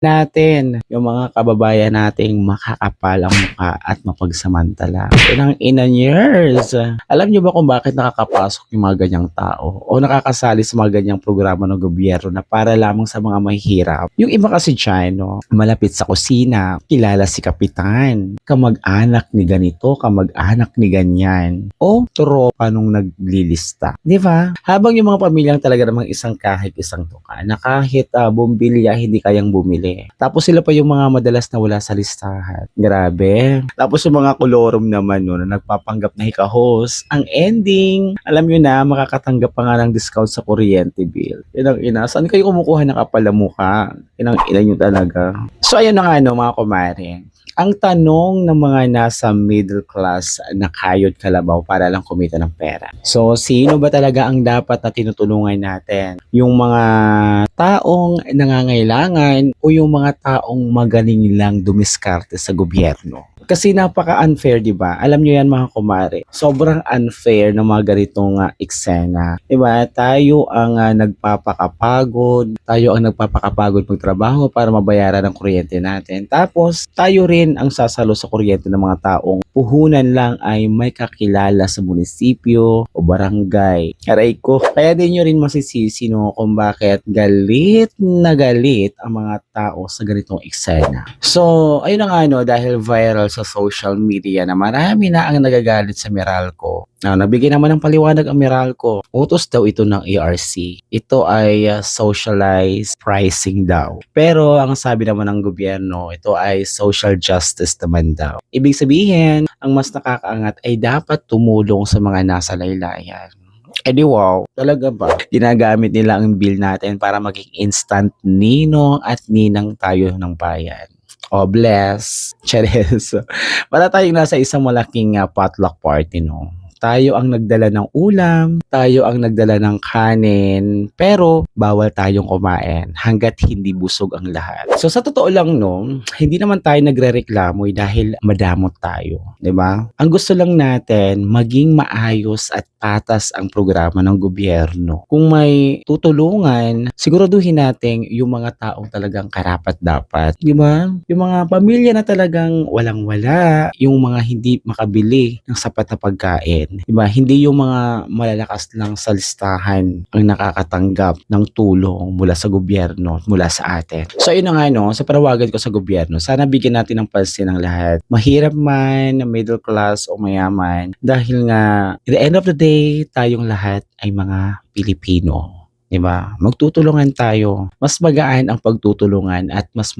natin yung mga kababayan nating makakapal ang mukha at mapagsamantala. Inang ina years. Alam niyo ba kung bakit nakakapasok yung mga ganyang tao o nakakasali sa mga ganyang programa ng gobyerno na para lamang sa mga mahihirap? Yung iba kasi dyan, no, malapit sa kusina, kilala si kapitan, kamag-anak ni ganito, kamag-anak ni ganyan, o tropa nung naglilista. Di ba? Habang yung mga pamilyang talaga namang isang kahit isang tuka, na kahit bumbilya hindi kayang bumili. Tapos sila pa yung mga madalas na wala sa listahan. Grabe. Tapos yung mga kolorum naman no, na nagpapanggap na hikahos. Ang ending, alam nyo na, makakatanggap pa nga ng discount sa kuryente bill. Inang ina, saan kayo kumukuha ng kapalamuka? Inang ina nyo talaga. So ayun na nga no, mga kumare. Ang tanong ng mga nasa middle class na kayod kalabaw para lang kumita ng pera. So, sino ba talaga ang dapat na tinutulungan natin? Yung mga taong nangangailangan o yung mga taong magaling lang dumiskarte sa gobyerno? Kasi napaka-unfair, di ba? Alam nyo yan mga kumare. Sobrang unfair ng mga ganitong eksena. Di ba? Tayo ang nagpapakapagod. Tayo ang nagpapakapagod magtrabaho para mabayaran ang kuryente natin. Tapos, tayo rin ang sasalo sa kuryente ng mga taong puhunan lang ay may kakilala sa munisipyo o barangay. Aray ko. Kaya din nyo rin masisisi no, kung bakit galit na galit ang mga tao sa ganitong eksena. So, ayun na nga no, dahil viral sa social media na marami na ang nagagalit sa Meralco. Nabigay naman ng paliwanag ang Meralco. Utos daw ito ng ARC. Ito ay socialized pricing daw. Pero ang sabi naman ng gobyerno, ito ay social justice naman daw. Ibig sabihin, ang mas nakakaangat ay dapat tumulong sa mga nasa laylayan. Di wow, talaga ba? Ginagamit nila ang bill natin para maging instant ninong at ninang tayo ng bayan. Oh, bless. Cheres. Para tayong nasa isang malaking potluck party, no? Tayo ang nagdala ng ulam, tayo ang nagdala ng kanin, pero bawal tayong kumain hanggat hindi busog ang lahat. So sa totoo lang no, hindi naman tayo nagrereklamo dahil madamot tayo, 'di ba? Ang gusto lang natin maging maayos at patas ang programa ng gobyerno. Kung may tutulungan, siguraduhin natin yung mga taong talagang karapat-dapat, 'di ba? Yung mga pamilya na talagang walang-wala, yung mga hindi makabili ng sapat na pagkain. Diba? Hindi yung mga malalakas lang sa listahan ang nakakatanggap ng tulong mula sa gobyerno, mula sa atin. So yun na nga no, sa panawagan ko sa gobyerno, sana bigyan natin ng pansin ng lahat. Mahirap man, middle class o mayaman, dahil nga, at the end of the day, tayong lahat ay mga Pilipino. Diba? Magtutulungan tayo. Mas magaan ang pagtutulungan at mas